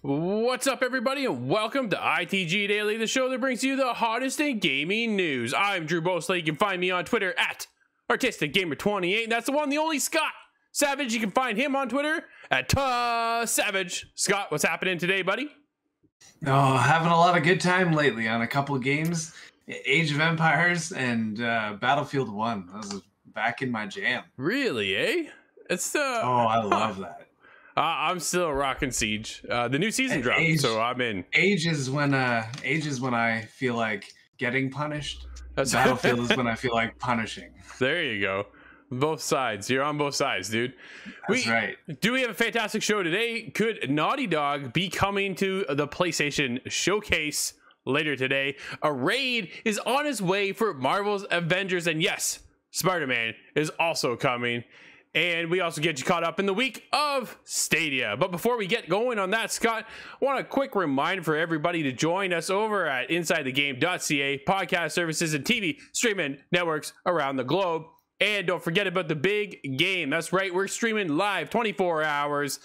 What's up, everybody, and welcome to ITG Daily, the show that brings you the hottest in gaming news. I'm Drew Bosley. You can find me on Twitter at ArtisticGamer28. That's the one, the only Scott Savage. You can find him on Twitter at Savage. Scott, what's happening today, buddy? Oh, having a lot of good time lately on a couple of games. Age of Empires and Battlefield 1. That was back in my jam. Really, eh? It's Oh, I love that. I'm still rocking Siege. The new season dropped, so I'm in. Age is when I feel like getting punished. Battlefield is when I feel like punishing. There you go. Both sides. You're on both sides, dude. That's right. Do we have a fantastic show today? Could Naughty Dog be coming to the PlayStation Showcase later today? A raid is on its way for Marvel's Avengers, and yes, Spider-Man is also coming. And we also get you caught up in the week of Stadia. But before we get going on that, Scott, I want a quick reminder for everybody to join us over at InsideTheGame.ca, podcast services and TV streaming networks around the globe. And don't forget about the big game. That's right, we're streaming live 24 hours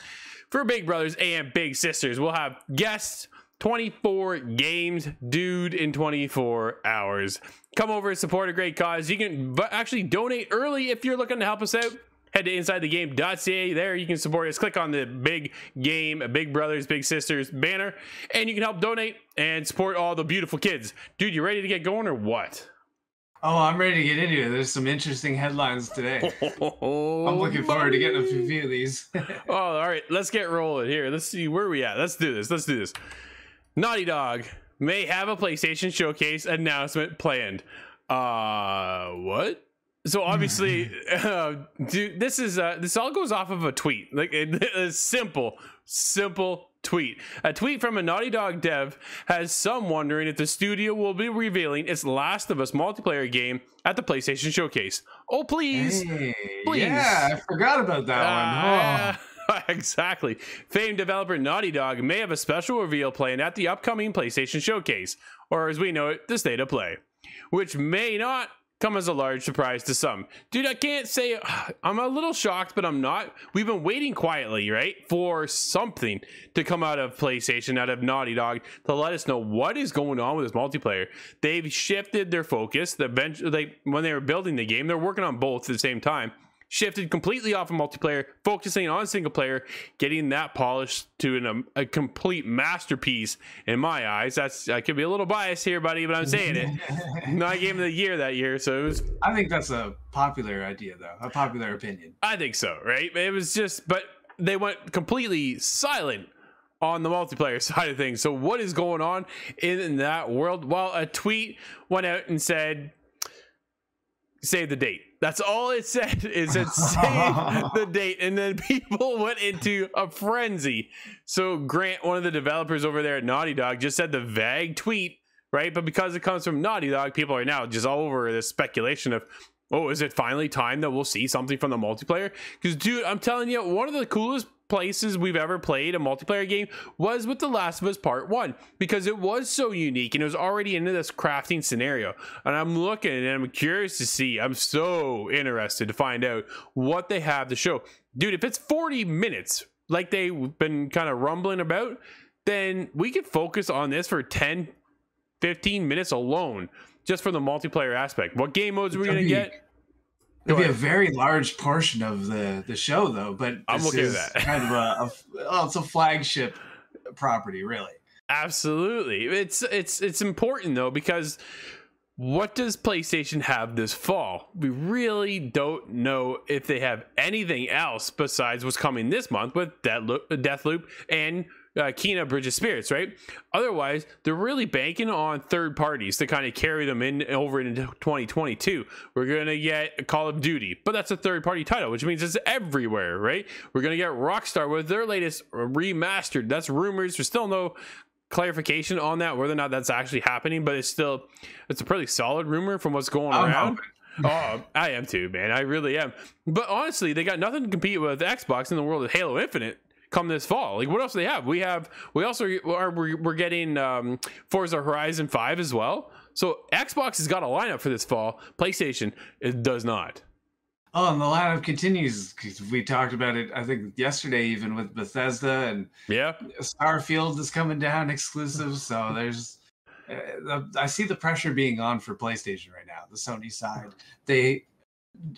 for Big Brothers and Big Sisters. We'll have guests, 24 games, dude, in 24 hours. Come over and support a great cause. You can actually donate early if you're looking to help us out. Head to InsideTheGame.ca. There you can support us. Click on the big game, Big Brothers, Big Sisters banner, and you can help donate and support all the beautiful kids. Dude, you ready to get going or what? Oh, I'm ready to get into it. There's some interesting headlines today. I'm looking forward to getting a few of these. Oh, all right. Let's get rolling here. Let's see where we at. Let's do this. Naughty Dog may have a PlayStation Showcase announcement planned. What? So obviously, dude, this all goes off of a tweet, like a simple tweet. A tweet from a Naughty Dog dev has some wondering if the studio will be revealing its Last of Us multiplayer game at the PlayStation Showcase. Oh, please, please. Yeah, I forgot about that one. Exactly. Famed developer Naughty Dog may have a special reveal planned at the upcoming PlayStation Showcase, or as we know it, the State of Play, which may not come as a large surprise to some. Dude, I can't say I'm a little shocked, but I'm not. We've been waiting quietly, right, for something to come out of PlayStation, out of Naughty Dog, to let us know what is going on with this multiplayer. They've shifted their focus. When they were building the game, they're working on both at the same time. Shifted completely off of multiplayer, focusing on single player, getting that polished to a complete masterpiece in my eyes. I could be a little biased here, buddy, but I'm saying it. Not Game of the Year that year, so it was. I think that's a popular idea, though. A popular opinion. I think so, right? It was just, but they went completely silent on the multiplayer side of things. So what is going on in that world? Well, a tweet went out and said, save the date. That's all it said. It said save the date, and then people went into a frenzy. So Grant, one of the developers over there at Naughty Dog, just said the vague tweet, right? But because it comes from Naughty Dog, people are now just all over this speculation of, oh, is it finally time that we'll see something from the multiplayer? Because, dude, I'm telling you, one of the coolest places we've ever played a multiplayer game was with The Last of Us Part 1, because it was so unique and it was already into this crafting scenario. And I'm looking and I'm curious to see, I'm so interested to find out what they have to show. Dude, if it's 40 minutes like they've been kind of rumbling about, then we could focus on this for 10 15 minutes alone just for the multiplayer aspect. What game modes are we going to get? It'll be a very large portion of the show, though. But I'm okay with that. Kind of it's a flagship property, really. Absolutely, it's important though, because what does PlayStation have this fall? We really don't know if they have anything else besides what's coming this month with Deathloop and Kena Bridge of Spirits, right? Otherwise, they're really banking on third parties to kind of carry them over into 2022. We're going to get Call of Duty, but that's a third party title, which means it's everywhere, right? We're going to get Rockstar with their latest remastered. That's rumors. There's still no clarification on that, whether or not that's actually happening, but it's a pretty solid rumor from what's going around. Oh, I am too, man. I really am. But honestly, they got nothing to compete with Xbox in the world of Halo Infinite come this fall. Like, what else do they have? We're getting Forza Horizon 5 as well. So Xbox has got a lineup for this fall. PlayStation, it does not. Oh, and the lineup continues because we talked about it, I think, yesterday, even with Bethesda, and Yeah. Starfield is coming down exclusive. So there's, I see the pressure being on for PlayStation right now, the Sony side. They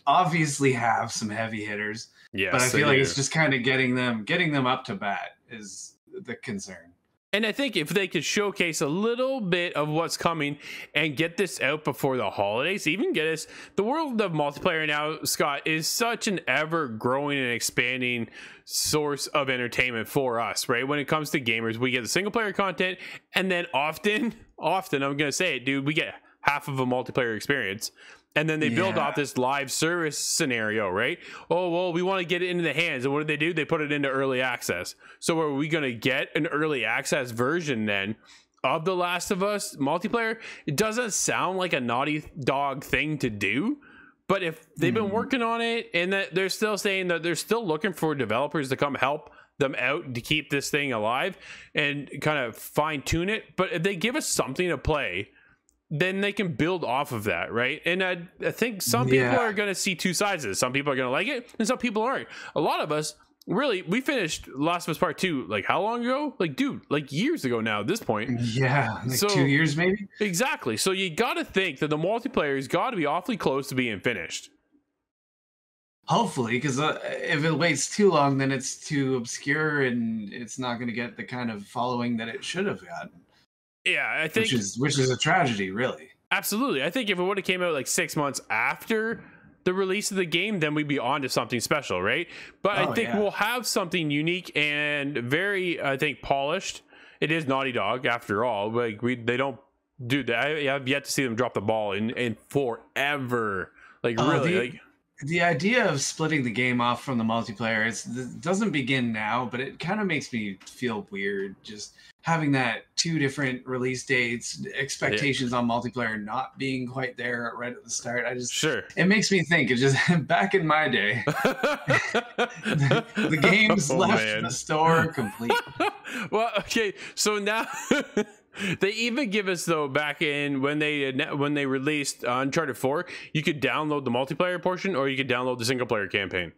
obviously have some heavy hitters, Yes, but I they feel like do. it's just kind of getting them up to bat is the concern. And I think if they could showcase a little bit of what's coming and get this out before the holidays, even get us, the world of multiplayer now, Scott, is such an ever growing and expanding source of entertainment for us, right? When it comes to gamers, we get the single player content, and then often, I'm going to say it, dude, we get half of a multiplayer experience. And then they build off this live service scenario, right? Oh, well, we want to get it into the hands. And what do? They put it into early access. So are we going to get an early access version then of The Last of Us multiplayer? It doesn't sound like a Naughty Dog thing to do. But if they've been working on it and that they're still saying that they're still looking for developers to come help them out to keep this thing alive and kind of fine tune it. But if they give us something to play, then they can build off of that, right? And I think some people are going to see two sides of this. Some people are going to like it, and some people aren't. A lot of us, really, we finished Last of Us Part 2, like, how long ago? Like, dude, like, years ago now at this point. Yeah, like so, 2 years maybe? Exactly. So you got to think that the multiplayer has got to be awfully close to being finished. Hopefully, because if it waits too long, then it's too obscure, and it's not going to get the kind of following that it should have gotten. Yeah, I think which is a tragedy, really. Absolutely. I think if it would have came out like 6 months after the release of the game, then we'd be on to something special, right? But I think we'll have something unique and very, I think, polished. It is Naughty Dog, after all. Like they don't do that. I have yet to see them drop the ball in forever. Like really, the idea of splitting the game off from the multiplayer it doesn't begin now, but it kind of makes me feel weird just having that 2 different release dates, expectations on multiplayer not being quite there right at the start. It makes me think it just back in my day, the games left the store complete. Well, okay, so now they even give us, though, back in when they released Uncharted 4, you could download the multiplayer portion or you could download the single player campaign,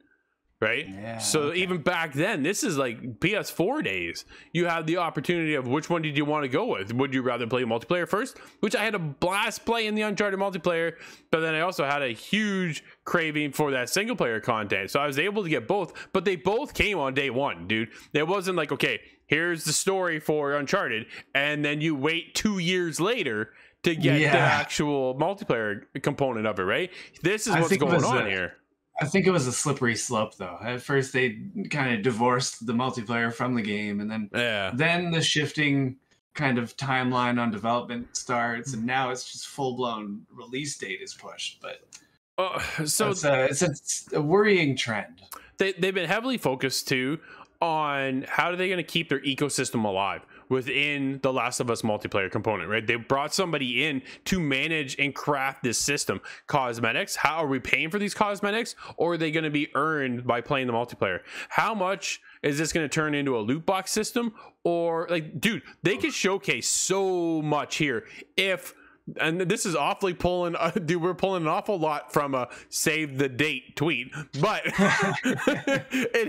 right? Yeah, so even back then, this is like PS4 days. You had the opportunity of which one did you want to go with? Would you rather play multiplayer first, which I had a blast playing the Uncharted multiplayer, but then I also had a huge craving for that single player content. So I was able to get both, but they both came on day one, dude. It wasn't like, okay, here's the story for Uncharted, and then you wait 2 years later to get the actual multiplayer component of it, right? This is what's going on here. I think it was a slippery slope, though. At first, they kind of divorced the multiplayer from the game, and then the shifting kind of timeline on development starts, and now it's just full-blown release date is pushed. But so it's a worrying trend. They've been heavily focused, too, on how are they going to keep their ecosystem alive within the Last of Us multiplayer component, right? They brought somebody in to manage and craft this system. Cosmetics, how are we paying for these cosmetics, or are they going to be earned by playing the multiplayer? How much is this going to turn into a loot box system? Or like, dude, they could showcase so much here if, and this is awfully pulling, dude, we're pulling an awful lot from a save the date tweet, but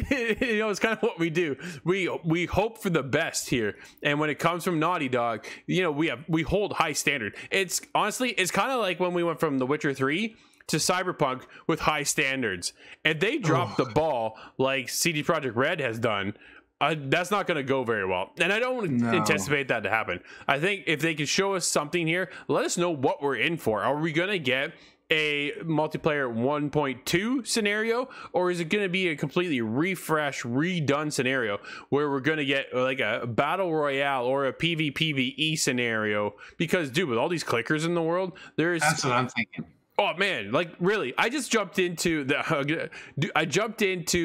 it's kind of what we do. We hope for the best here. And when it comes from Naughty Dog, we hold high standard. It's honestly, it's kind of like when we went from The Witcher 3 to Cyberpunk with high standards, and they dropped the ball like CD Projekt Red has done. That's not going to go very well, and I don't anticipate that to happen. I think if they can show us something here, let us know what we're in for. Are we going to get a multiplayer 1.2 scenario, or is it going to be a completely refreshed, redone scenario where we're going to get like a battle royale or a PvPvE scenario? Because, dude, with all these clickers in the world, that's what I'm thinking. Oh man, like really, I jumped into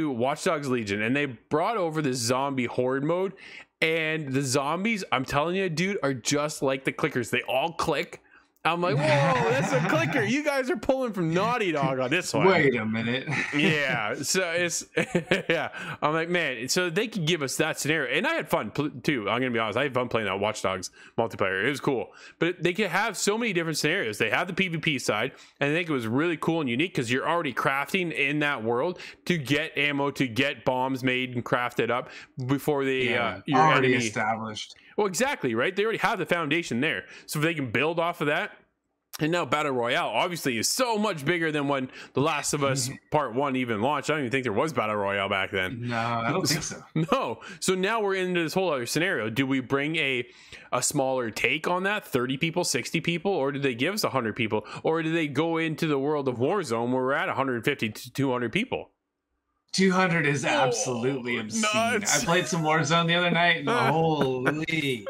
Watch Dogs Legion, and they brought over this zombie horde mode, and the zombies, I'm telling you, dude, are just like the clickers. They all click, I'm like, whoa, that's a clicker. You guys are pulling from Naughty Dog on this one. Wait a minute. Yeah. So it's, yeah. I'm like, man, so they could give us that scenario. And I had fun too. I'm going to be honest. I had fun playing that Watch Dogs multiplayer. It was cool. But they could have so many different scenarios. They have the PvP side. And I think it was really cool and unique because you're already crafting in that world to get ammo, to get bombs made and crafted up before they, your already enemy established. Well, exactly, right? They already have the foundation there. So if they can build off of that, and now Battle Royale obviously is so much bigger than when The Last of Us Part 1 even launched. I don't even think there was Battle Royale back then. No, I don't think so. No. So now we're into this whole other scenario. Do we bring a smaller take on that? 30 people, 60 people? Or do they give us 100 people? Or do they go into the world of Warzone where we're at 150 to 200 people? 200 is absolutely obscene. Nuts. I played some Warzone the other night, and holy,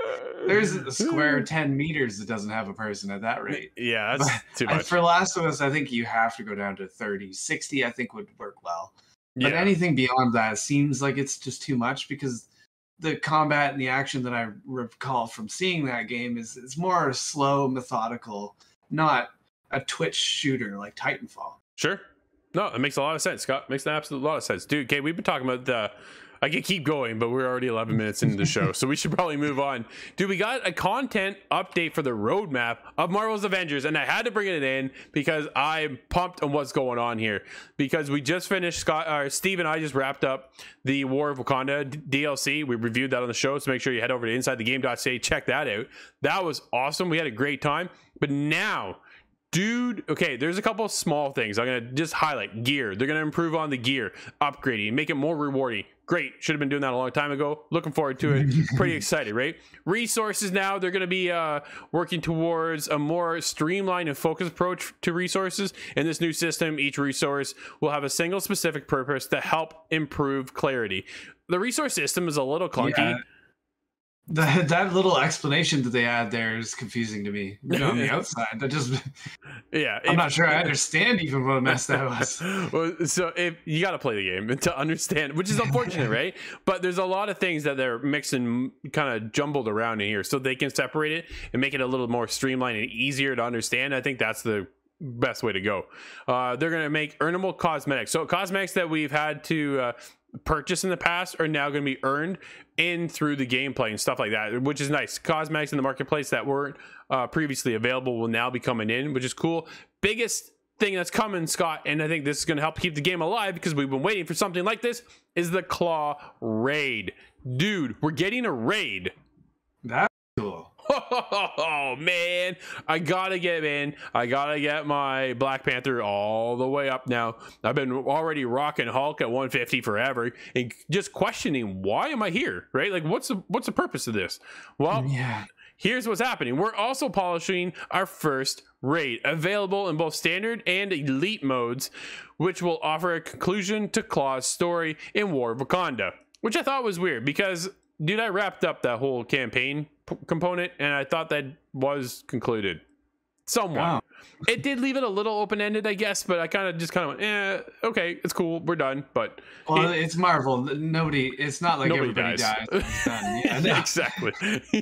there's a square 10 meters that doesn't have a person at that rate. Yeah, that's too much. For Last of Us, I think you have to go down to 30. 60, I think, would work well. But anything beyond that seems like it's just too much because the combat and the action that I recall from seeing that game is more slow, methodical, not a Twitch shooter like Titanfall. Sure. No, it makes a lot of sense, Scott. Makes an absolute lot of sense. Dude, okay, we've been talking about I could keep going, but we're already 11 minutes into the show, so we should probably move on. Dude, we got a content update for the roadmap of Marvel's Avengers, and I had to bring it in because I'm pumped on what's going on here. Because we just finished, Steve and I just wrapped up the War of Wakanda DLC. We reviewed that on the show, so make sure you head over to InsideTheGame.ca, check that out. That was awesome. We had a great time. But now, dude, okay, there's a couple of small things I'm going to just highlight. Gear. They're going to improve on the gear, upgrading, make it more rewarding. Great. Should have been doing that a long time ago. Looking forward to it. Pretty excited, right? Resources now, they're going to be working towards a more streamlined and focused approach to resources. In this new system, each resource will have a single specific purpose to help improve clarity. The resource system is a little clunky. Yeah. That little explanation that they add there is confusing to me. On the outside, that just I'm not sure I understand even what a mess that was. Well, so if you got to play the game to understand, which is unfortunate, right? But there's a lot of things that they're mixing, kind of jumbled around in here, so they can separate it and make it a little more streamlined and easier to understand. I think that's the best way to go. They're going to make earnable cosmetics. So cosmetics that we've had to purchase in the past are now going to be earned in through the gameplay and stuff like that, which is nice. Cosmetics in the marketplace that weren't previously available will now be coming in, which is cool. Biggest thing that's coming, Scott, and I think this is going to help keep the game alive because we've been waiting for something like this, is the Claw Raid. Dude, we're getting a raid. That's cool. Oh man, I gotta get in. I gotta get my Black Panther all the way up now. I've been already rocking Hulk at 150 forever and just questioning, why am I here, right? Like, what's the purpose of this? Well, here's what's happening. We're also polishing our first raid, available in both standard and elite modes, which will offer a conclusion to Claw's story in War of Wakanda, which I thought was weird because, dude, I wrapped up that whole campaign component and I thought that was concluded somewhat. Wow. It did leave it a little open-ended, I guess, but I kind of went, okay, it's cool, we're done. But it's Marvel. It's not like everybody dies. Yeah, exactly.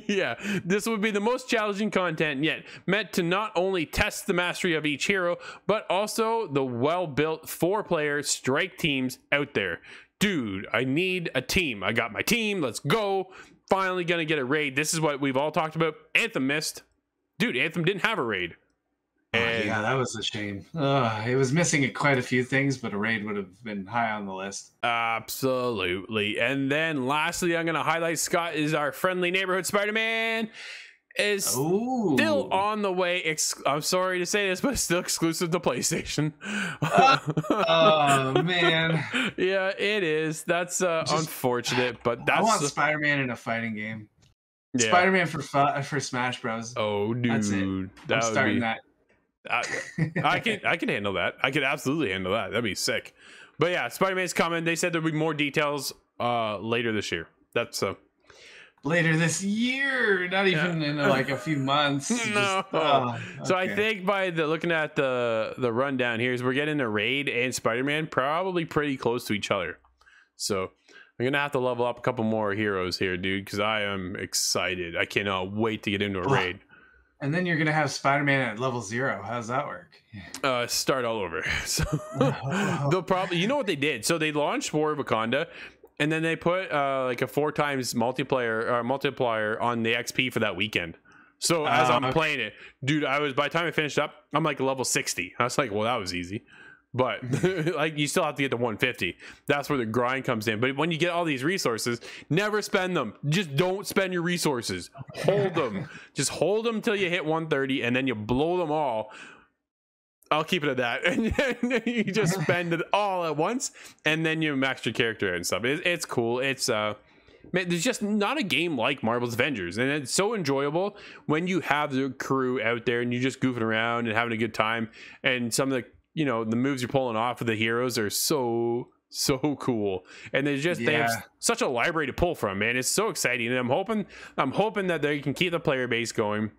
Yeah, this would be the most challenging content yet, meant to not only test the mastery of each hero, but also the well-built 4-player strike teams out there. Dude, I need a team. I got my team. Let's go. Finally gonna get a raid. This is what we've all talked about. Anthem missed. Dude, Anthem didn't have a raid. And yeah, that was a shame. It was missing quite a few things, but a raid would have been high on the list. Absolutely. And then lastly, I'm gonna highlight, Scott, is our friendly neighborhood Spider-Man is still on the way. I'm sorry to say this, but it's still exclusive to PlayStation. Oh man. Yeah, it is. That's unfortunate, but that's. I want Spider-Man in a fighting game. Yeah. Spider-Man for Smash Bros. Oh, dude, that's it. I'm starting that. I can handle that. I could absolutely handle that. That'd be sick. But yeah, Spider-Man's coming. They said there'll be more details later this year. That's later this year, not even in like a few months. No. Okay. So I think by looking at the rundown here is we're getting a raid and Spider-Man probably pretty close to each other. So I'm gonna have to level up a couple more heroes here, dude, because I am excited. I cannot wait to get into a raid. And then you're gonna have Spider-Man at level 0. How does that work? Start all over. So they'll probably, you know what they did? So they launched War of Wakanda, and then they put like a 4 times multiplier on the XP for that weekend. So as I'm playing it, dude, by the time I finished up, I'm like level 60. I was like, well, that was easy. But like, you still have to get to 150. That's where the grind comes in. But when you get all these resources, never spend them. Just don't spend your resources. Hold them. Just hold them till you hit 130, and then you blow them all. I'll keep it at that. And you just spend it all at once, and then you max your character and stuff. It's cool. It's man, there's just not a game like Marvel's Avengers, and it's so enjoyable when you have the crew out there and you're just goofing around and having a good time. And some of the, you know, the moves you're pulling off of the heroes are so cool, and they have such a library to pull from, man. It's so exciting, and I'm hoping that they can keep the player base going.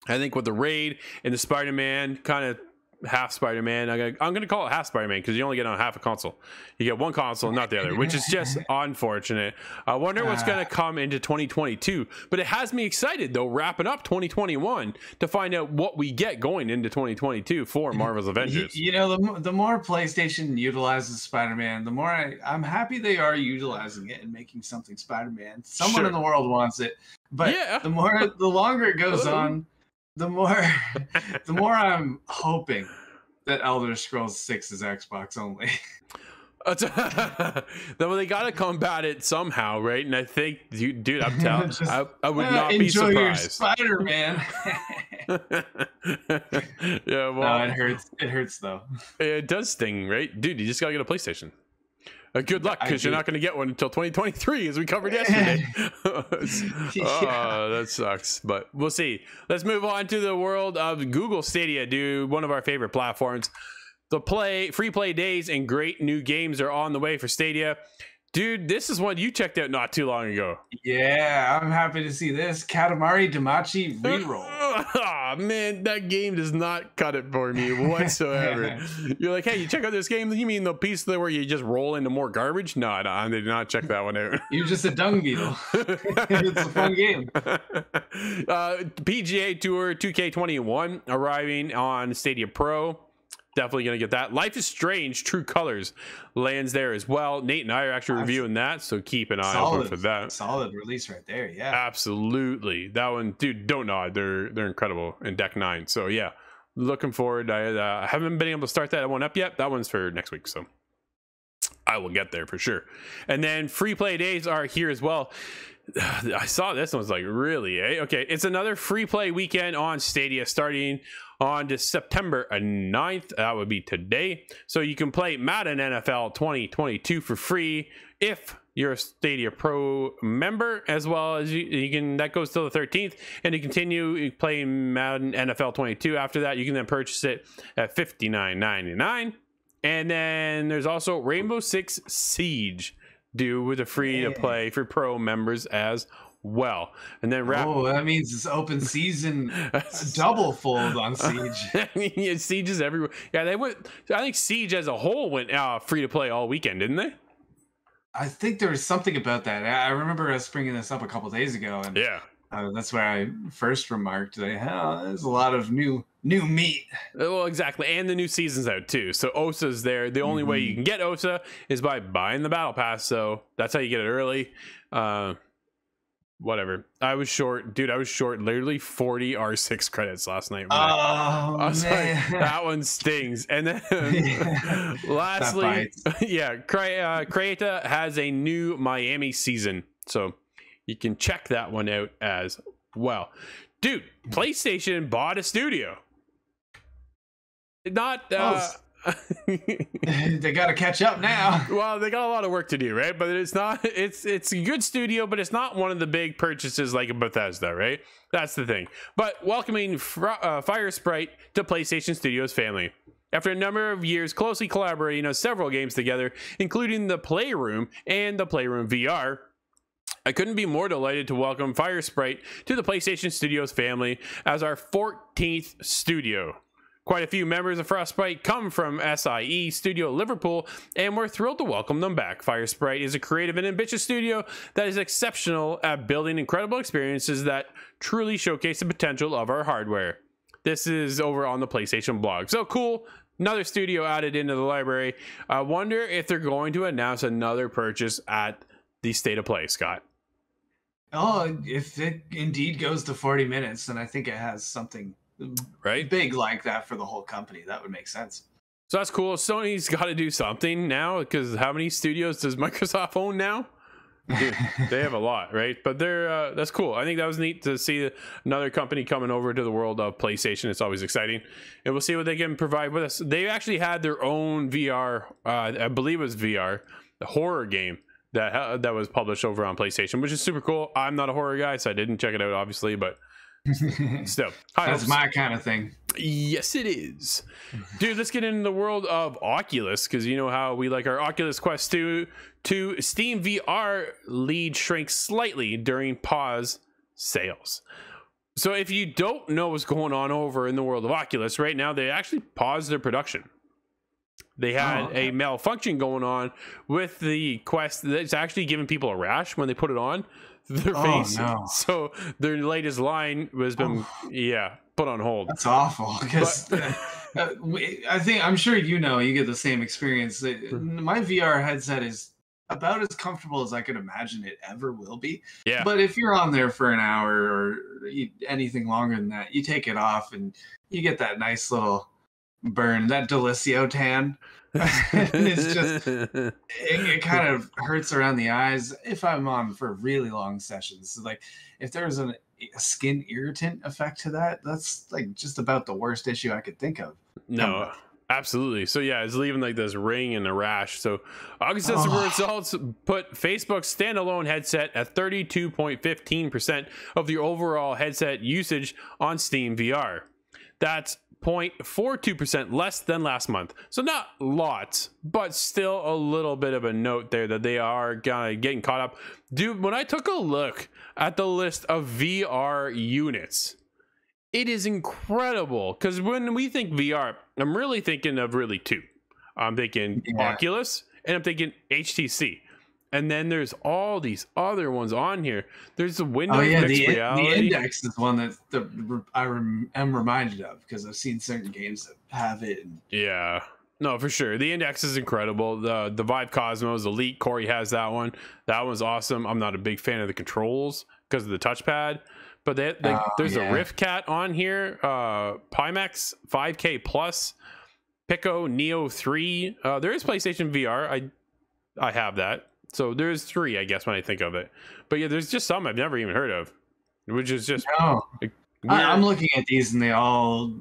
I think with the raid and the Spider-Man, kind of half Spider-Man, I'm gonna call it half Spider-Man because you only get on half a console. You get one console, not the other, which is just unfortunate. I wonder what's gonna come into 2022, but it has me excited though, wrapping up 2021 to find out what we get going into 2022 for Marvel's Avengers. You know, the more PlayStation utilizes Spider-Man, the more I'm happy they are utilizing it and making something Spider-Man. Someone in the world wants it, but the longer it goes on, the more I'm hoping that Elder Scrolls 6 is Xbox only. Though they gotta combat it somehow, right? And I think, dude, I'm telling, I would not be surprised. Enjoy your Spider-Man. Yeah, well, no, it hurts though. It does sting, right, dude? You just gotta get a PlayStation. Good luck, because you're not going to get one until 2023, as we covered yesterday. Oh, that sucks, but we'll see. Let's move on to the world of Google Stadia, dude. One of our favorite platforms. The free play days and great new games are on the way for Stadia. Dude, this is one you checked out not too long ago. Yeah, I'm happy to see this. Katamari Damacy reroll. Oh, man, that game does not cut it for me whatsoever. You're like, hey, you check out this game? You mean the piece there where you just roll into more garbage? No, I did not check that one out. You're just a dung beetle. It's a fun game. PGA Tour 2K21 arriving on Stadia Pro. Definitely going to get that. Life is Strange True Colors lands there as well. Nate and I are actually reviewing that, so keep an eye open for that. Solid release right there, yeah. Absolutely. That one, dude, don't nod. They're incredible in Deck 9. So, yeah, looking forward. I haven't been able to start that one up yet. That one's for next week, so I will get there for sure. And then free play days are here as well. I saw this and was like, really, eh? Okay, it's another free play weekend on Stadia starting on September 9th. That would be today. So you can play Madden NFL 2022 for free if you're a Stadia Pro member, as well as you can, that goes till the 13th, and to continue playing Madden NFL 22 after that, you can then purchase it at $59.99. And then there's also Rainbow Six Siege due with a free to play for pro members as well. And then that means it's open season double fold on Siege. Yeah, Siege is everywhere. Yeah, they went. I think Siege as a whole went free to play all weekend, didn't they? I think there was something about that. I remember us bringing this up a couple days ago, and that's where I first remarked that there's a lot of new meat. Well, exactly, and the new season's out too. So OSA's there. The only way you can get OSA is by buying the battle pass. So that's how you get it early. Whatever. I was short, dude. I was short literally 40 R6 credits last night. I was like, that one stings. And then lastly, Creata has a new Miami season, so you can check that one out as well. Dude, PlayStation bought a studio. Not they got to catch up now. Well, they got a lot of work to do, right? But it's not. It's a good studio, but it's not one of the big purchases like a Bethesda, right? That's the thing. But welcoming Fire Sprite to PlayStation Studios family. After a number of years closely collaborating on several games together, including the Playroom and the Playroom VR, I couldn't be more delighted to welcome Fire Sprite to the PlayStation Studios family as our 14th studio. Quite a few members of Frostbite come from SIE Studio Liverpool, and we're thrilled to welcome them back. Firesprite is a creative and ambitious studio that is exceptional at building incredible experiences that truly showcase the potential of our hardware. This is over on the PlayStation blog. So cool. Another studio added into the library. I wonder if they're going to announce another purchase at the State of Play, Scott. Oh, if it indeed goes to 40 minutes, then I think it has something big like that for the whole company. That would make sense. So that's cool. Sony's got to do something now, because how many studios does Microsoft own now? Dude, they have a lot, right? But they're that's cool. I think that was neat to see another company coming over to the world of PlayStation. It's always exciting, and we'll see what they can provide with us. They actually had their own VR, I believe it was VR, the horror game that was published over on PlayStation, which is super cool. I'm not a horror guy, so I didn't check it out, obviously, but still, that's my kind of thing. Yes, it is. Dude, let's get into the world of Oculus, because you know how we like our Oculus Quest 2. Steam VR lead shrinks slightly during pause sales. So if you don't know what's going on over in the world of Oculus right now, they actually paused their production. They had a malfunction going on with the Quest that's actually giving people a rash when they put it on their face. No. So their latest line was been put on hold. That's awful, because I'm sure you get the same experience. My VR headset is about as comfortable as I could imagine it ever will be. Yeah. But if you're on there for an hour or anything longer than that, you take it off and you get that nice little burn, that Delicio tan. It's just it kind of hurts around the eyes if I'm on for really long sessions. So like if there's a skin irritant effect to that, that's like just about the worst issue I could think of. No, absolutely. So yeah, it's leaving like this ring and a rash. So August results put Facebook's standalone headset at 32.15% of the overall headset usage on Steam VR. That's 0.42% less than last month. So not lots, but still a little bit of a note there that they are getting caught up. Dude, when I took a look at the list of VR units, it is incredible, because when we think VR, I'm really thinking of two. I'm thinking Oculus, and I'm thinking HTC. And then there's all these other ones on here. There's the Windows Mixed Reality. The Index is one that I am reminded of, because I've seen certain games that have it. Yeah. No, for sure. The Index is incredible. The Vive Cosmos Elite, Corey has that one. That one's awesome. I'm not a big fan of the controls because of the touchpad. But there's a Rift Cat on here. Pimax 5K Plus. Pico Neo 3. There is PlayStation VR. I have that. So there's 3, I guess, when I think of it. But yeah, there's just some I've never even heard of, which is just I'm looking at these and they all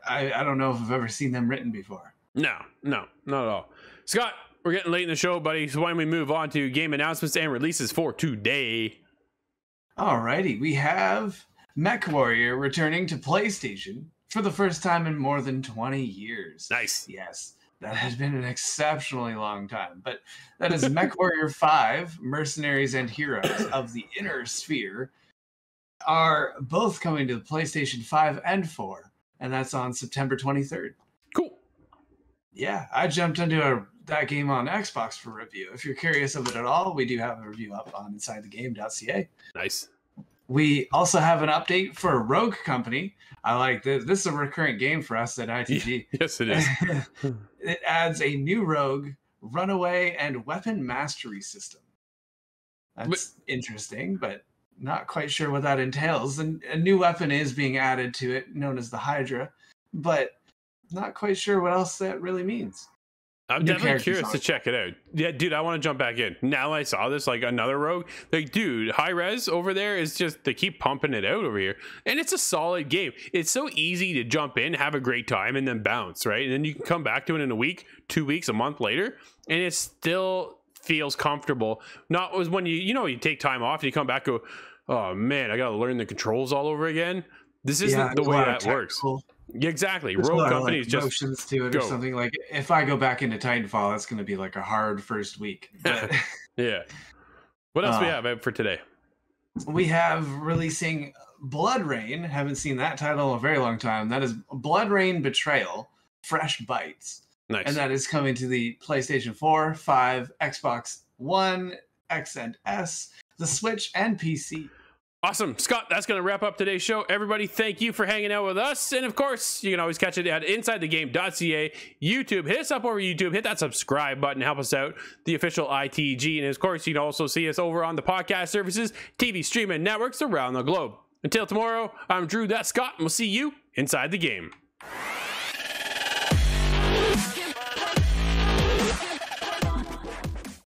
I don't know if I've ever seen them written before. No, not at all. Scott, we're getting late in the show, buddy. So why don't we move on to game announcements and releases for today? Alrighty, we have MechWarrior returning to PlayStation for the first time in more than 20 years. Nice. Yes. That has been an exceptionally long time, but that is MechWarrior 5, Mercenaries and Heroes of the Inner Sphere, are both coming to the PlayStation 5 and 4, and that's on September 23rd. Cool. Yeah, I jumped into that game on Xbox for review. If you're curious of it at all, we do have a review up on InsideTheGame.ca. Nice. We also have an update for Rogue Company. I like this. This is a recurrent game for us at ITG. Yes, it is. It adds a new rogue, runaway, and weapon mastery system. That's interesting, but not quite sure what that entails. And a new weapon is being added to it, known as the Hydra, but not quite sure what else that really means. I'm definitely curious to check it out. Yeah, dude, I want to jump back in. Now I saw this, like another rogue. Like, dude, high res over there is just, they keep pumping it out over here. And it's a solid game. It's so easy to jump in, have a great time, and then bounce, right? And then you can come back to it in a week, 2 weeks, a month later, and it still feels comfortable. Not as when you take time off and you come back and go, oh man, I got to learn the controls all over again. This isn't the way that works. Yeah, exactly. There's Rogue Companies just motions to it or something. Like if I go back into Titanfall, that's going to be like a hard first week. But yeah. What else do we have out for today? we have releasing Blood Rain. Haven't seen that title in a very long time. That is Blood Rain Betrayal, Fresh Bites. Nice. And that is coming to the PlayStation 4, 5, Xbox One, X and S, the Switch, and PC. Awesome. Scott, that's going to wrap up today's show. Everybody, thank you for hanging out with us. And of course, you can always catch it at InsideTheGame.ca, YouTube. Hit us up over YouTube. Hit that subscribe button. Help us out, the official ITG. And of course, you can also see us over on the podcast services, TV streaming networks around the globe. Until tomorrow, I'm Drew, that's Scott, and we'll see you inside the game.